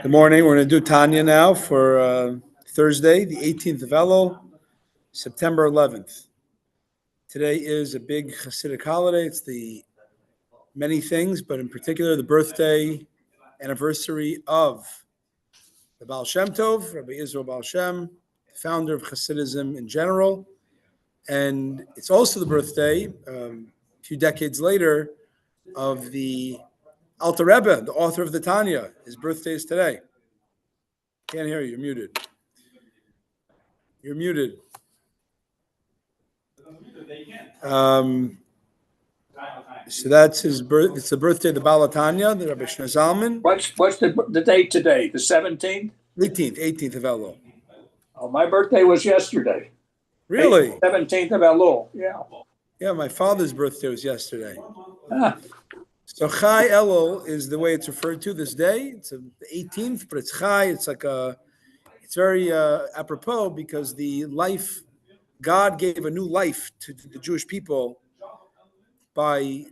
Good morning. We're going to do Tanya now for Thursday, the 18th of Elul, September 11th. Today is a big Hasidic holiday. It's the many things, but in particular, the birthday anniversary of the Baal Shem Tov, Rabbi Israel Baal Shem, founder of Hasidism in general. And it's also the birthday, a few decades later, of the Alter Rebbe, the author of the Tanya. His birthday is today. Can't hear you. You're muted. You're muted. So that's his birth. It's the birthday of the Baal Tanya, the Rabbi Shner Zalman. What's the date today? The 17th? 18th of Elul. Oh, my birthday was yesterday. Really? 17th of Elul. Yeah. Yeah, my father's birthday was yesterday. Ah. So Chai Elul is the way it's referred to this day. It's the 18th, but it's Chai. It's like it's very apropos because God gave a new life to the Jewish people by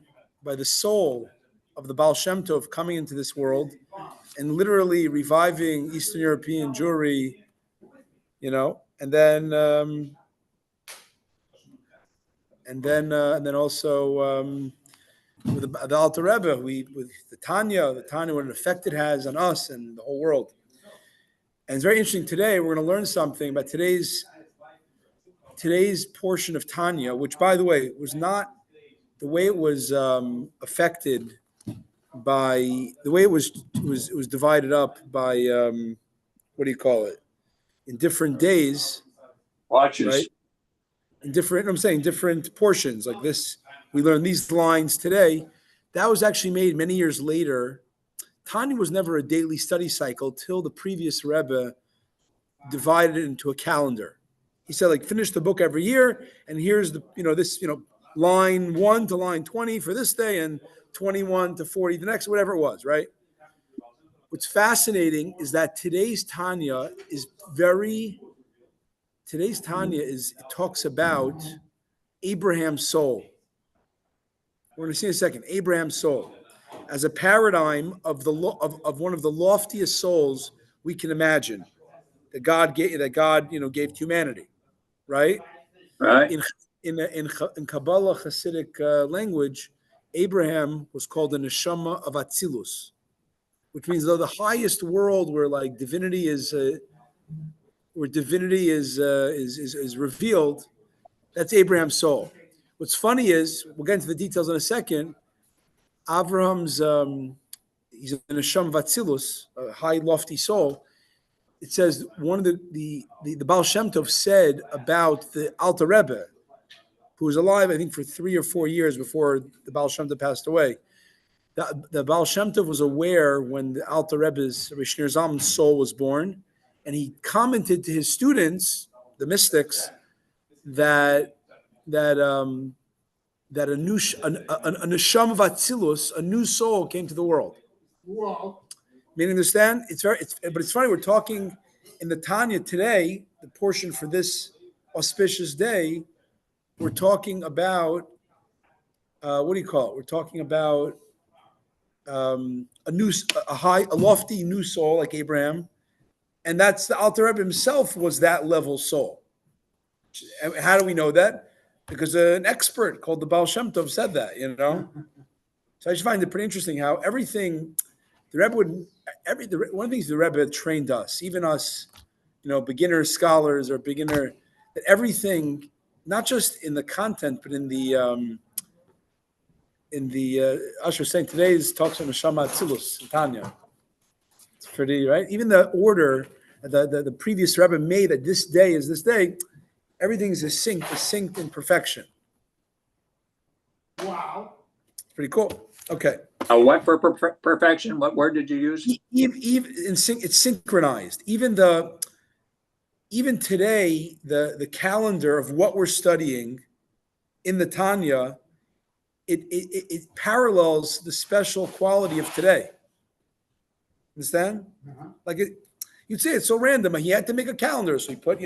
the soul of the Baal Shem Tov coming into this world and literally reviving Eastern European Jewry, and then also with the Alter Rebbe, with the Tanya, what an effect it has on us and the whole world. And it's very interesting today. We're going to learn something about today's portion of Tanya, which, by the way, was not the way it was affected by the way it was divided up by what do you call it? In different days, Watches. Right? Different portions like this. We learned these lines today. That was actually made many years later. Tanya was never a daily study cycle till the previous Rebbe divided it into a calendar. He said, finish the book every year, and here's line 1 to line 20 for this day, and 21 to 40 the next, whatever it was, right? What's fascinating is that today's Tanya it talks about Abraham's soul. We're going to see in a second, Abraham's soul, as a paradigm of one of the loftiest souls we can imagine that God gave to humanity, right? Right. In Kabbalah Hasidic language, Abraham was called a neshama of Atzilus, which means though the highest world where divinity is revealed, that's Abraham's soul. What's funny is, we'll get into the details in a second, Avraham's, he's a neshama of Atzilus, a high lofty soul. It says one of the Baal Shem Tov said about the Alter Rebbe, who was alive, I think, for 3 or 4 years before the Baal Shem Tov passed away. The Baal Shem Tov was aware when the Alter Rebbe's, Rabbi Shner Zalman's soul was born, and he commented to his students, the mystics, that a neshama of Atzilus, a new soul, came to the world. Wow. Meaning, understand? But it's funny. We're talking in the Tanya today, the portion for this auspicious day. We're talking about what do you call it? We're talking about a lofty new soul like Abraham, and that's the Alter Rebbe himself was that level soul. And how do we know that? Because an expert called the Baal Shem Tov said that. So I just find it pretty interesting how everything the Rebbe one of the things the Rebbe trained us, even us, beginner scholars or beginner, that everything, not just in the content, but in the Usher was saying today's talks on Neshama Atzilus in Tanya. It's pretty, right? Even the order the previous Rebbe made that this day is this day, everything is synced in perfection. Wow. It's pretty cool. Okay. What for perfection? What word did you use? It's synchronized. Even today, the calendar of what we're studying in the Tanya, it parallels the special quality of today. Understand? Uh-huh. You'd say it's so random. He had to make a calendar, so he put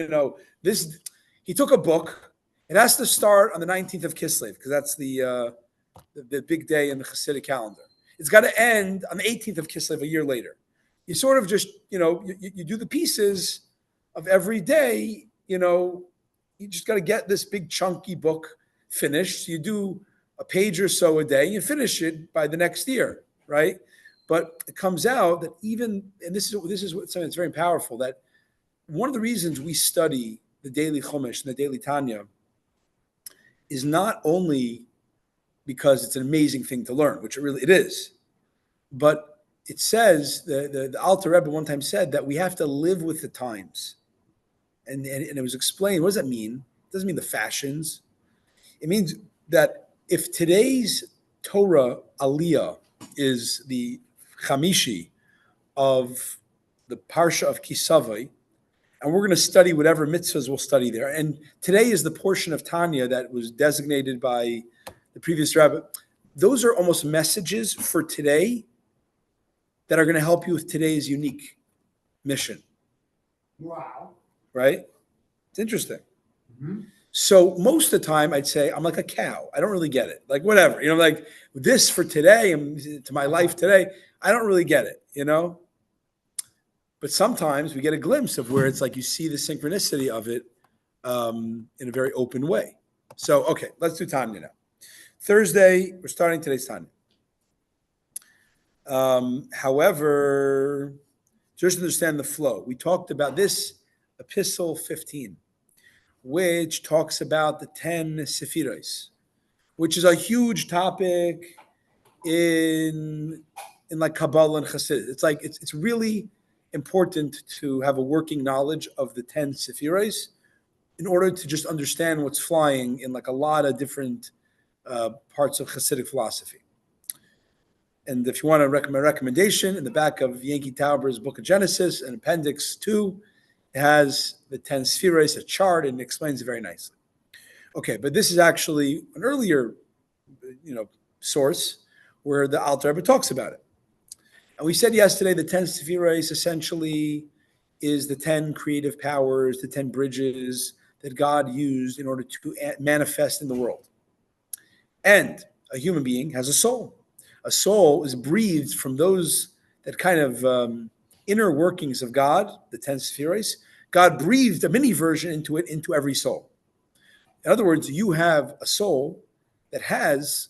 this. He took a book. It has to start on the 19th of Kislev because that's the big day in the Hasidic calendar. It's got to end on the 18th of Kislev a year later. you sort of just, you do the pieces of every day, you just got to get this big chunky book finished. You do a page or so a day, you finish it by the next year, right? But it comes out that even, and this is something that's very powerful, that one of the reasons we study the daily Chumash and the daily Tanya is not only because it's an amazing thing to learn, which it is, but it says, the Alter Rebbe one time said that we have to live with the times. And it was explained, what does that mean? It doesn't mean the fashions. It means that if today's Torah Aliyah is the Chamishi of the Parsha of Kisavai, and we're going to study whatever mitzvahs we'll study there. And today is the portion of Tanya that was designated by the previous rabbi. Those are almost messages for today that are going to help you with today's unique mission. Wow. Right? It's interesting. Mm-hmm. So most of the time I'd say I'm like a cow. I don't really get it. Like whatever, like this for today and to my life today, I don't really get it, But sometimes we get a glimpse of where it's like you see the synchronicity of it in a very open way. So, okay, let's do Tanya now. Thursday, we're starting today's Tanya. However, just understand the flow. We talked about this Epistle 15, which talks about the 10 Sephiros, which is a huge topic in like Kabbalah and Chassidus. It's like it's really important to have a working knowledge of the 10 Sephiros in order to just understand what's flying in like a lot of different parts of Hasidic philosophy. And if you want a recommendation, in the back of Yankee Tauber's Book of Genesis, in Appendix 2, it has the 10 Sephiros, a chart, and it explains it very nicely. Okay, but this is actually an earlier, source where the Alter Rebbe talks about it. And we said yesterday the 10 Sephiros essentially is the 10 creative powers, the 10 bridges that God used in order to manifest in the world. And a human being has a soul. A soul is breathed from those that kind of inner workings of God, the 10 Sephiros. God breathed a mini version into every soul. In other words, you have a soul that has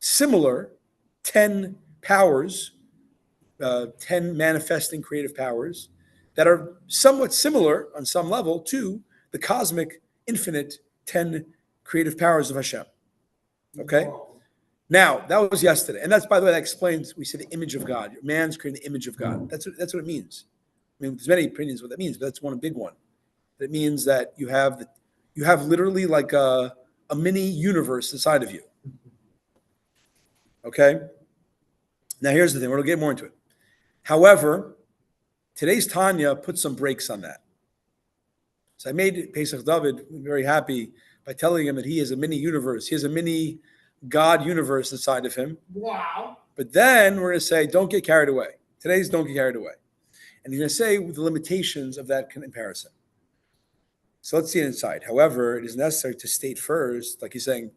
similar 10 powers, 10 manifesting creative powers that are somewhat similar on some level to the cosmic, infinite 10 creative powers of Hashem. Okay? Wow. Now, that was yesterday. And that's, by the way, that explains, we say the image of God. Man's creating the image of God. That's what it means. I mean, there's many opinions what that means, but that's one big one. It means that you have literally like a mini universe inside of you. Okay? Now, here's the thing. We're going to get more into it. However, today's Tanya puts some brakes on that. So I made Pesach David very happy by telling him that he is a mini universe. He has a mini God universe inside of him. Wow. But then we're going to say, don't get carried away. Today's don't get carried away. And he's going to say with the limitations of that comparison. So let's see it inside. However, it is necessary to state first, like he's saying,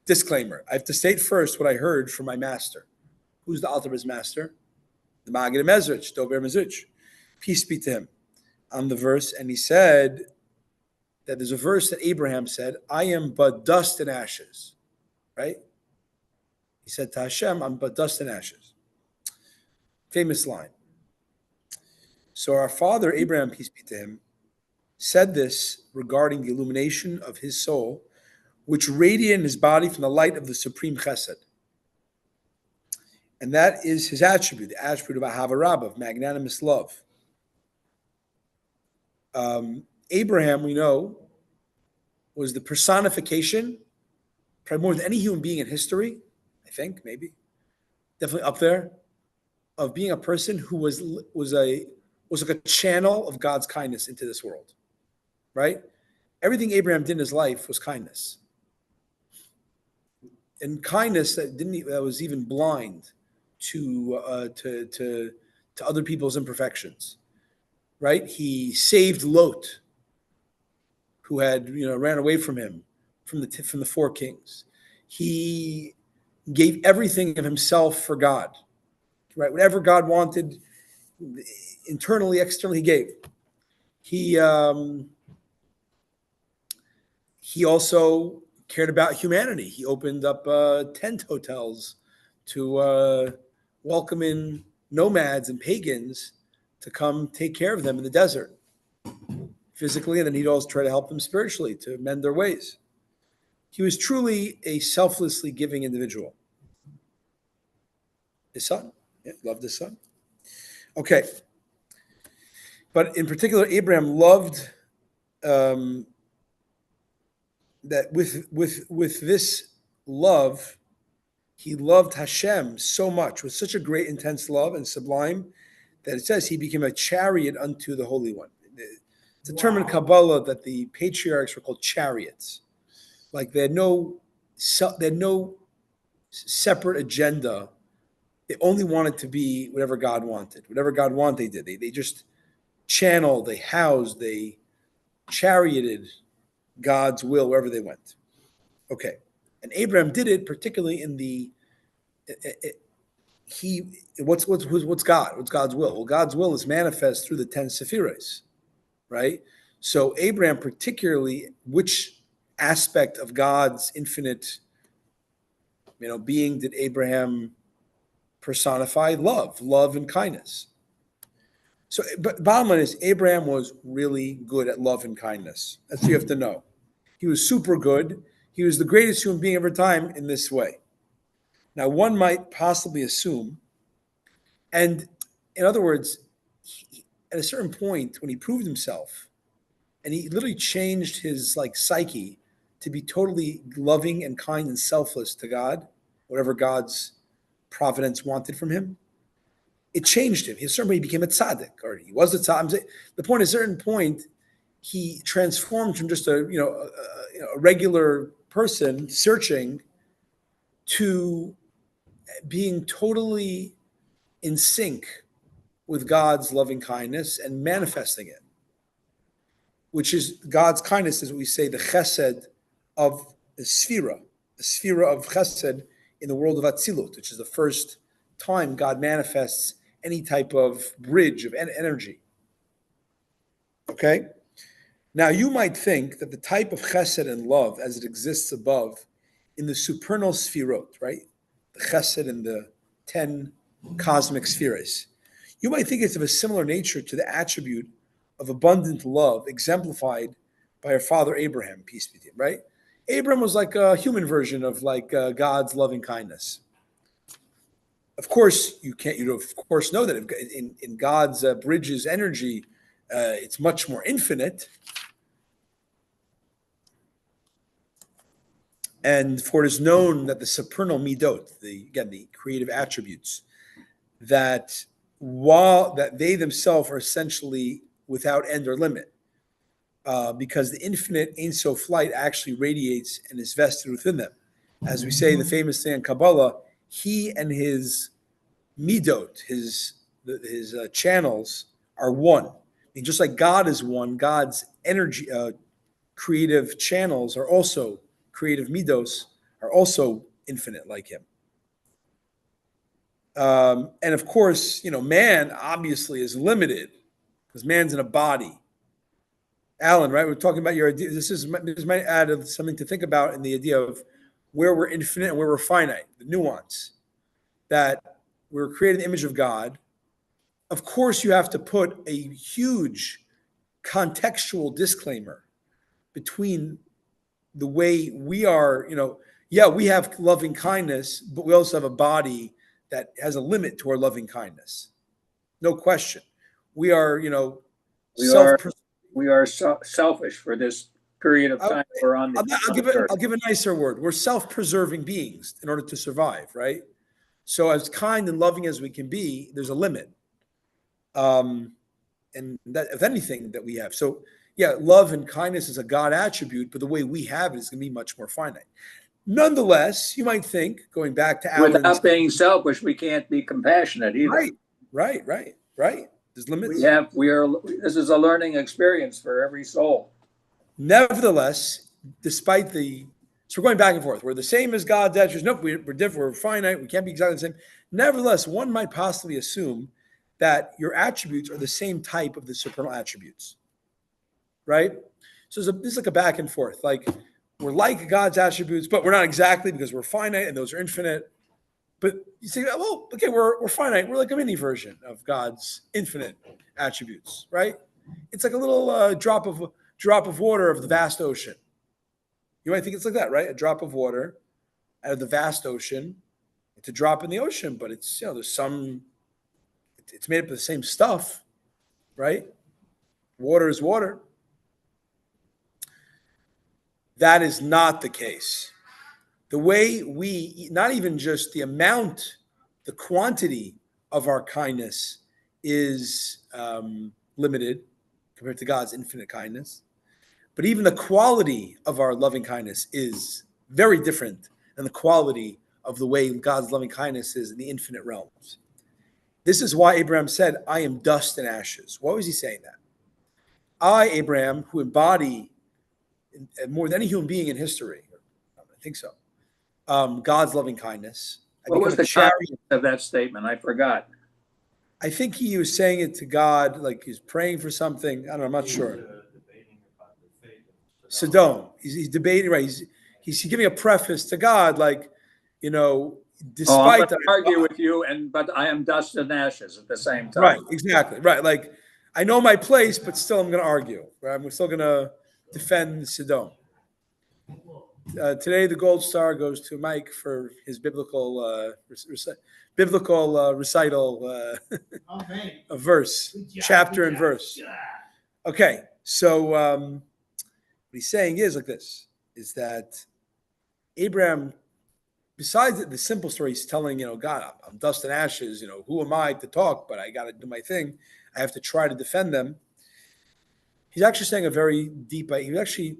disclaimer. I have to state first what I heard from my master. Who's the Alter Rebbe's master? The Maggid Mezrich, Dober Mezrich. Peace be to him. On the verse, and he said that there's a verse that Abraham said, I am but dust and ashes. Right? He said to Hashem, I'm but dust and ashes. Famous line. So our father, Abraham, peace be to him, said this regarding the illumination of his soul, which radiated in his body from the light of the supreme chesed. And that is his attribute, the attribute of Ahava Rabbah, of magnanimous love. Abraham, we know, was the personification, probably more than any human being in history, I think, maybe, definitely up there, of being a person who was like a channel of God's kindness into this world, right? Everything Abraham did in his life was kindness. And kindness that was even blind to other people's imperfections, right? He saved Lot, who had ran away from him from the four kings. He gave everything of himself for God, right? Whatever God wanted, internally, externally, he gave. He also cared about humanity. He opened up tent hotels to welcome in nomads and pagans to come take care of them in the desert, physically, and then he'd also try to help them spiritually to mend their ways. He was truly a selflessly giving individual. His son, loved his son. Okay, but in particular, Abraham loved that with this love, he loved Hashem so much, with such a great, intense love and sublime, that it says he became a chariot unto the Holy One. It's a term in Kabbalah that the patriarchs were called chariots. Like they had no separate agenda. They only wanted to be whatever God wanted. Whatever God wanted, they did. They just channeled, they housed, they charioted God's will wherever they went. Okay. And Abraham did it particularly in the what's God? What's God's will? Well, God's will is manifest through the 10 Sephiros, right? So Abraham particularly, which aspect of God's infinite, being did Abraham personify? Love and kindness. So, but bottom line is, Abraham was really good at love and kindness. That's what you have to know. He was super good. He was the greatest human being of our time in this way. Now, one might possibly assume, and in other words, at a certain point when he proved himself, and he literally changed his psyche to be totally loving and kind and selfless to God, whatever God's providence wanted from him, it changed him. He certainly became a tzaddik, or he was a tzaddik. The point, at a certain point, he transformed from just a regular person searching to being totally in sync with God's loving kindness and manifesting it, which is God's kindness, is what we say, the chesed of the sphira of chesed in the world of Atzilut, which is the first time God manifests any type of bridge of energy. Okay? Now, you might think that the type of chesed and love as it exists above in the supernal sphirot, right? The chesed and the 10 cosmic spheres. You might think it's of a similar nature to the attribute of abundant love exemplified by our father Abraham, peace be to him, right? Abraham was like a human version of God's loving kindness. Of course, you of course know that in God's bridges energy, it's much more infinite. And for it is known that the supernal midot, the creative attributes, that they themselves are essentially without end or limit, because the infinite Ein Sof light actually radiates and is vested within them. As we say, the famous thing in Kabbalah, he and his midot, his channels, are one. I mean, just like God is one, God's energy, creative channels are also creative midos, are also infinite like him. And of course, man obviously is limited because man's in a body. Alan, right? We're talking about your idea. This might add something to think about in the idea of where we're infinite and where we're finite, the nuance that we're created in the image of God. Of course, you have to put a huge contextual disclaimer between the way we are, we have loving kindness, but we also have a body that has a limit to our loving kindness. No question. We are, we are selfish for this period of time we're on. I'll give a nicer word. We're self-preserving beings in order to survive, right? So as kind and loving as we can be, there's a limit. And that, if anything, that we have. So yeah, love and kindness is a God attribute, but the way we have it is going to be much more finite. Nonetheless, you might think, going back to Alan's, without being selfish, we can't be compassionate either. Right. There's limits. This is a learning experience for every soul. Nevertheless, despite so we're going back and forth. We're the same as God's attributes. Nope, we're different. We're finite. We can't be exactly the same. Nevertheless, one might possibly assume that your attributes are the same type of the supernal attributes, right? So this is like a back and forth. Like we're like God's attributes, but we're not exactly because we're finite and those are infinite. But you say, well, okay, we're finite. We're like a mini version of God's infinite attributes, right? It's like a little drop of water of the vast ocean. You might think it's like that, right? A drop of water out of the vast ocean. It's a drop in the ocean, but it's there's some. It's made up of the same stuff, right? Water is water. That is not the case. The way we, not even just the amount, the quantity of our kindness is limited compared to God's infinite kindness, but even the quality of our loving kindness is very different than the quality of the way God's loving kindness is in the infinite realms. This is why Abraham said, I am dust and ashes. Why was he saying that? I, Abraham, who embody more than any human being in history, I think so, God's loving kindness. What was the context of that statement? I forgot. I think he was saying it to God, like he's praying for something. I don't know, I'm not sure. Sodom. He's debating, right? He's giving a preface to God, like, despite I'm going to argue with you, but I am dust and ashes at the same time. Right, exactly. Right. Like, I know my place, but still I'm going to argue. Right? I'm still going to defend Sodom. Today, the gold star goes to Mike for his biblical recital of verse, chapter and verse. Okay, so what he's saying is like this, is that Abraham, besides the simple story he's telling, God, I'm dust and ashes, who am I to talk, but I got to do my thing. I have to try to defend them. He's actually saying a very deep. He actually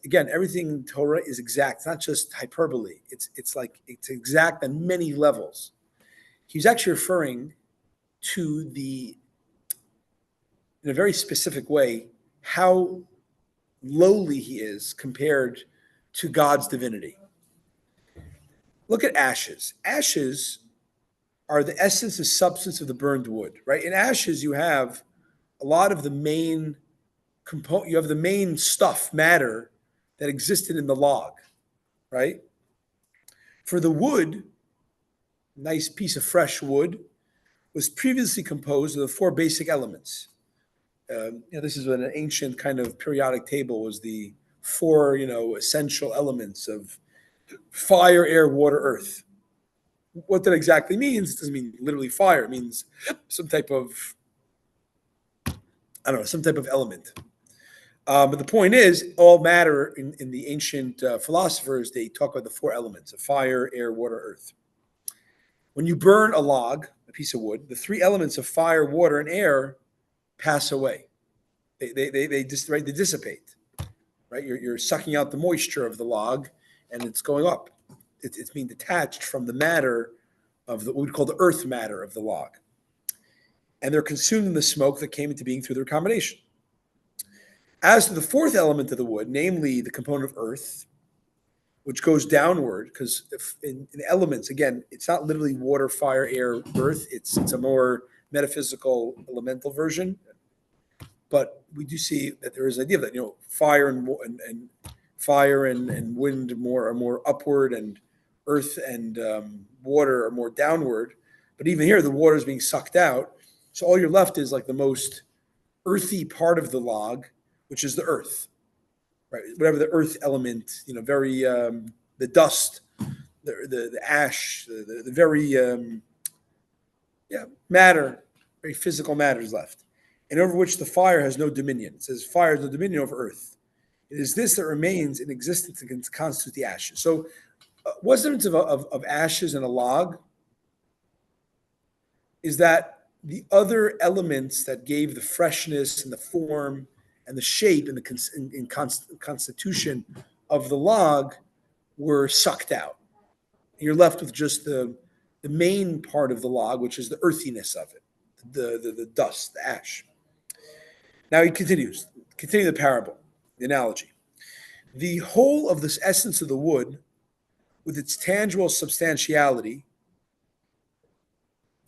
again, everything in Torah is exact. It's not just hyperbole. It's exact on many levels. He's actually referring to in a very specific way, how lowly he is compared to God's divinity. Look at ashes. Ashes are the essence and substance of the burned wood, right? In ashes, you have a lot of the main component. You have the main stuff, matter, that existed in the log, right? For the wood, nice piece of fresh wood, was previously composed of the four basic elements. This is an ancient kind of periodic table, was the four, essential elements of fire, air, water, earth. What that exactly means, it doesn't mean literally fire. It means some type of, some type of element. But the point is, all matter in the ancient philosophers, they talk about the four elements of fire, air, water, earth. When you burn a log, a piece of wood, the three elements of fire, water, and air pass away. They dissipate. Right? You're sucking out the moisture of the log, and it's going up. It's being detached from the matter of what we call the earth matter of the log. And they're consumed in the smoke that came into being through their combination. As to the fourth element of the wood, namely the component of earth, which goes downward, because in elements, again, it's not literally water, fire, air, earth. It's a more metaphysical, elemental version. But we do see that there is an idea that fire and wind are more upward, and earth and water are more downward. But even here, the water is being sucked out, so all you're left is like the most earthy part of the log, which is the earth, right? Whatever the earth element, very the dust, the ash, the very matter, very physical matter is left, and over which the fire has no dominion. It says fire has no dominion over earth. It is this that remains in existence and constitute the ashes. So, what's the difference of ashes and a log? Is that the other elements that gave the freshness and the form and the shape and the constitution of the log were sucked out. You're left with just the main part of the log, which is the earthiness of it, the dust, the ash. Now he continues. Continue the parable, the analogy. The whole of this essence of the wood, with its tangible substantiality,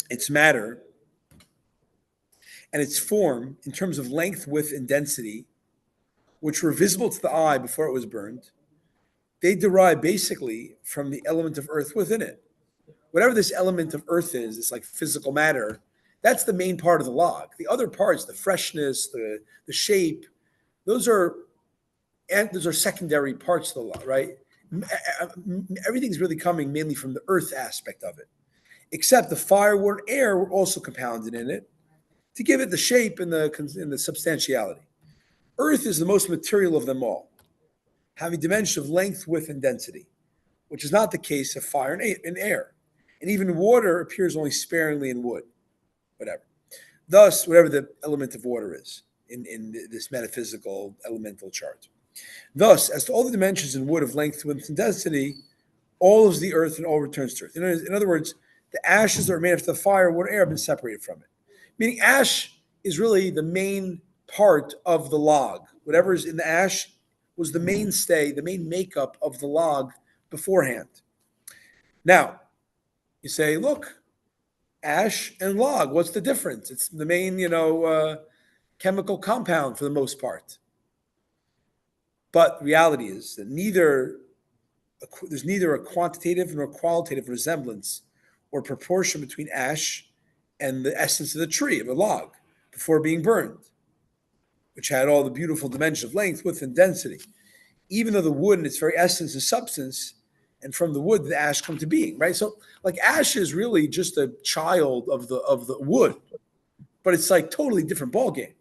its matter, and its form in terms of length, width, and density, which were visible to the eye before it was burned, they derive basically from the element of earth within it. Whatever this element of earth is, it's like physical matter, that's the main part of the log. The other parts, the freshness, the shape, those are secondary parts of the log, right? Everything's really coming mainly from the earth aspect of it, except the fire, water, and air were also compounded in it to give it the shape and the substantiality. Earth is the most material of them all, having dimensions of length, width, and density, which is not the case of fire and air. And even water appears only sparingly in wood, whatever. Thus, whatever the element of water is in this metaphysical elemental chart. Thus, as to all the dimensions in wood of length, width, and density, all is the earth and all returns to earth. In other words, the ashes that are made after the fire, water, air have been separated from it. Meaning ash is really the main part of the log. Whatever is in the ash was the mainstay, the main makeup of the log beforehand. Now, you say, look, ash and log, what's the difference? It's the main, chemical compound for the most part. But the reality is that there's neither a quantitative nor qualitative resemblance or proportion between ash and the essence of the tree, of a log, before being burned, which had all the beautiful dimensions of length, width, and density. Even though the wood in its very essence is substance, and from the wood the ash come to being, right? So like ash is really just a child of the wood, but it's like totally different ballgame.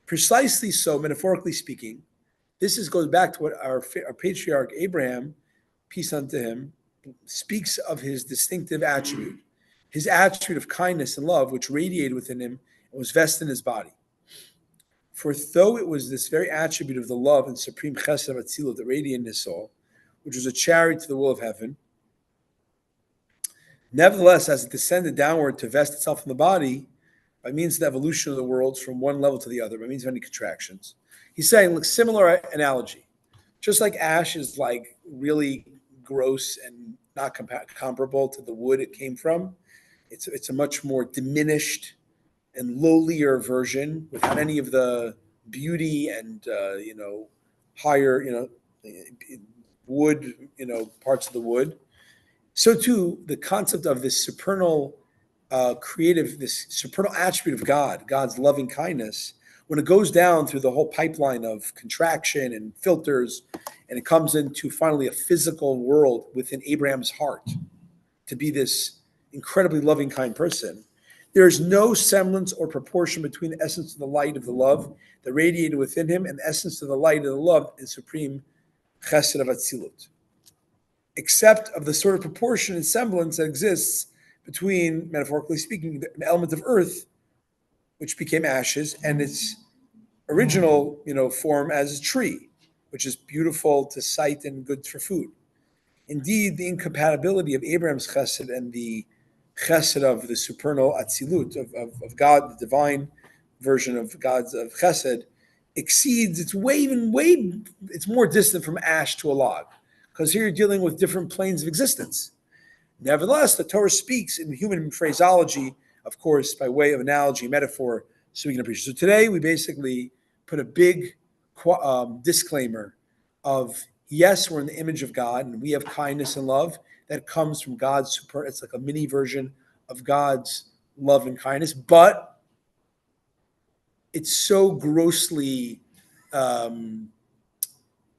Precisely so, metaphorically speaking, goes back to what our patriarch Abraham, peace unto him, speaks of his distinctive attribute, his attribute of kindness and love, which radiated within him and was vested in his body. For though it was this very attribute of the love and supreme chesed of Atzilut that radiated in his soul, which was a chariot to the will of heaven, nevertheless, as it descended downward to vest itself in the body, by means of the evolution of the worlds from one level to the other, by means of many contractions, he's saying, look, similar analogy. Just like ash is like really gross and not comparable to the wood it came from, it's a much more diminished and lowlier version without any of the beauty and higher wood parts of the wood. So too the concept of this supernal this supernal attribute of God, God's loving kindness, when it goes down through the whole pipeline of contraction and filters, and it comes into finally a physical world within Abraham's heart to be this incredibly loving, kind person, there is no semblance or proportion between the essence of the light of the love that radiated within him and the essence of the light of the love and supreme chesed of Atzilut, except of the sort of proportion and semblance that exists between, metaphorically speaking, the element of earth, which became ashes, and its original, form as a tree, which is beautiful to sight and good for food. Indeed, the incompatibility of Abraham's chesed and the chesed of the supernal atzilut of God, the divine version of God's of chesed, exceeds. It's it's more distant from ash to a log, because here you're dealing with different planes of existence. Nevertheless, the Torah speaks in human phraseology, of course, by way of analogy, metaphor, so we can appreciate. So today we basically put a big disclaimer of, yes, we're in the image of God, and we have kindness and love that comes from God's it's like a mini version of God's love and kindness, but it's so grossly,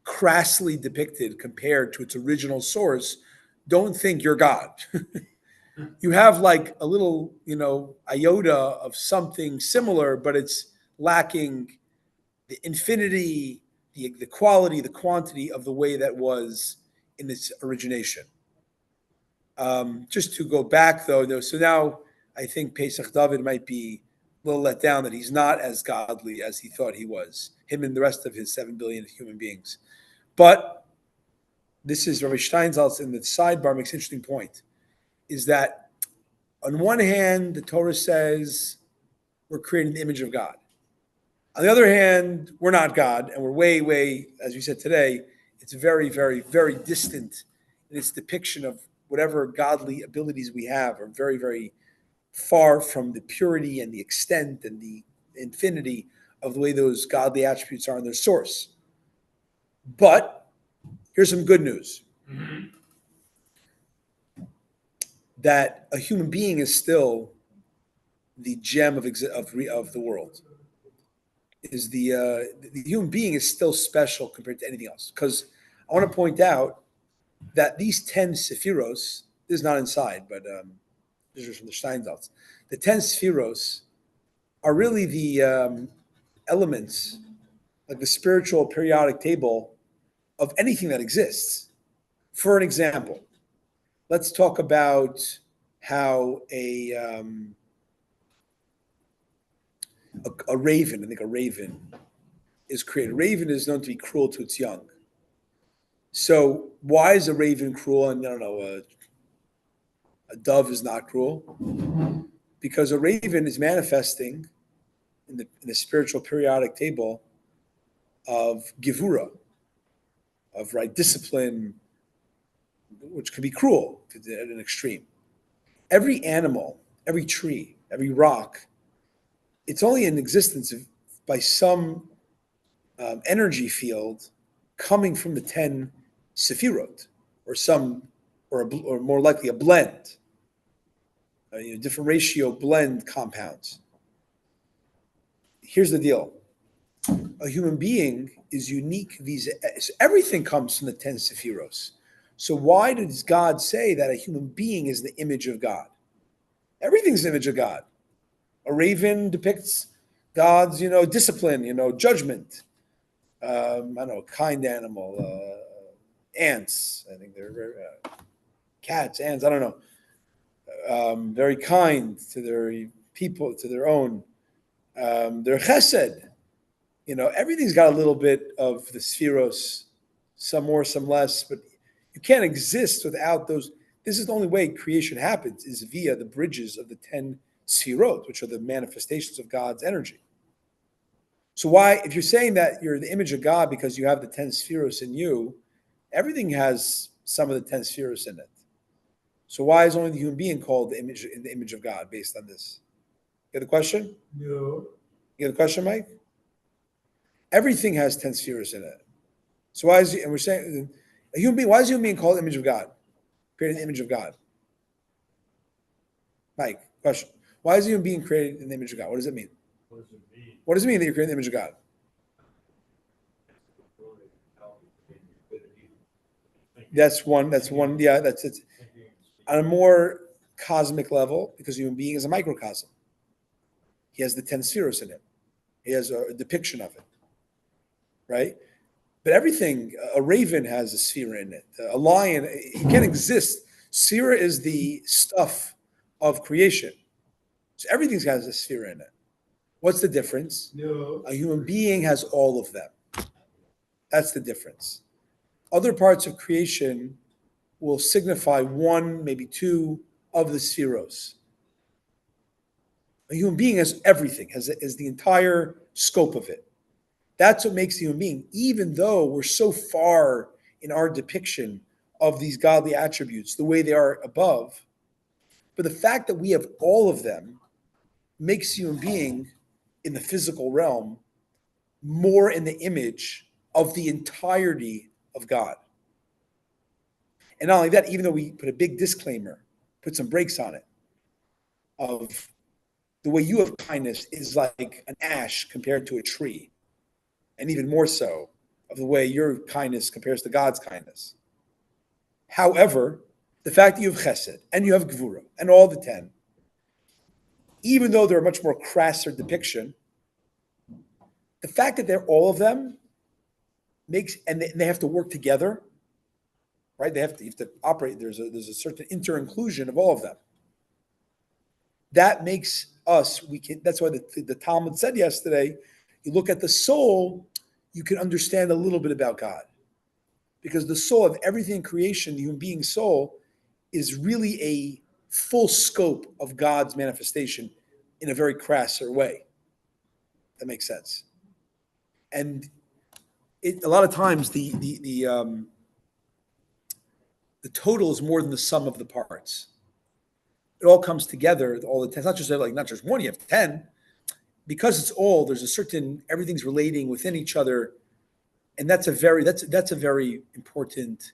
crassly depicted compared to its original source. Don't think you're God. You have like a little, iota of something similar, but it's lacking the infinity, the quality, the quantity of the way that was in its origination. Just to go back, though, so now I think Pesach David might be a little let down that he's not as godly as he thought he was, him and the rest of his 7 billion human beings. But this is Rabbi Steinsaltz in the sidebar makes an interesting point, is that on one hand, the Torah says we're creating the image of God. On the other hand, we're not God, and we're way, way, as we said today, it's very, very, very distant in its depiction of whatever godly abilities we have are very, very far from the purity and the extent and the infinity of the way those godly attributes are in their source. But here's some good news. That a human being is still the gem of the world. Is the human being is still special compared to anything else. Because I want to point out that these 10 sephiros, this is not inside, but this is from the Steinsaltz. The 10 sephiros are really the elements, like the spiritual periodic table of anything that exists. For an example, let's talk about how a raven, I think a raven is created. A raven is known to be cruel to its young. So why is a raven cruel? And I don't know, a dove is not cruel, because a raven is manifesting in the spiritual periodic table of gevura, of right discipline, which could be cruel at an extreme. Every animal, every tree, every rock, it's only in existence by some energy field coming from the 10 sephirot, or more likely a blend, different ratio blend compounds. Here's the deal. A human being is unique. Everything comes from the 10 sephiros. So why does God say that a human being is the image of God? Everything's the image of God. A raven depicts God's, discipline, judgment. I don't know, kind animal, ants. I think they're very, cats, ants. I don't know. Very kind to their people, to their own. They're chesed. Everything's got a little bit of the spheros, some more, some less, but you can't exist without those. This is the only way creation happens, is via the bridges of the 10 sphirot, which are the manifestations of God's energy. So why, if you're saying that you're the image of God because you have the 10 spheros in you, everything has some of the 10 spheros in it. So why is only the human being called the image of God based on this? You get the question? No. You get the question, Mike? Everything has 10 spheres in it. So why is and we're saying a human being, why is a human being called the image of God? Created in the image of God. Mike, question. Why is a human being created in the image of God? What does it mean? What does it mean? What does it mean that you're created in the image of God? That's one, yeah, that's it. On a more cosmic level, because a human being is a microcosm. He has the 10 spheres in him. He has a depiction of it. Right? But everything, a raven has a sphere in it. A lion, he can't exist. Sphere is the stuff of creation. So everything's got a sphere in it. What's the difference? No. A human being has all of them. That's the difference. Other parts of creation will signify one, maybe two of the spheros. A human being has everything, has the entire scope of it. That's what makes the human being, even though we're so far in our depiction of these godly attributes, the way they are above. But the fact that we have all of them makes the human being in the physical realm more in the image of the entirety of God. And not only that, even though we put a big disclaimer, put some brakes on it, of the way you have kindness is like an ash compared to a tree. And even more so of the way your kindness compares to God's kindness. However, the fact that you have chesed and you have gevura and all the 10, even though they're a much more crasser depiction, the fact that they're all of them makes, and they have to work together, right? You have to operate. There's a certain inter-inclusion of all of them. That makes us, that's why the Talmud said yesterday, you look at the soul, you can understand a little bit about God. Because the soul of everything in creation, the human being's soul, is really a full scope of God's manifestation in a very crasser way. That makes sense. And a lot of times the total is more than the sum of the parts. it all comes together all the time. It's not just like not just one, you have 10. Because it's all, there's a certain, everything's relating within each other. And that's a very important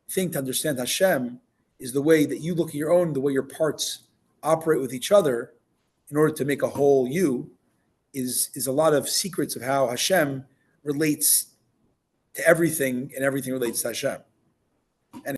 thing to understand. Hashem is the way that you look at your own, the way your parts operate with each other in order to make a whole you is a lot of secrets of how Hashem relates to everything and everything relates to Hashem.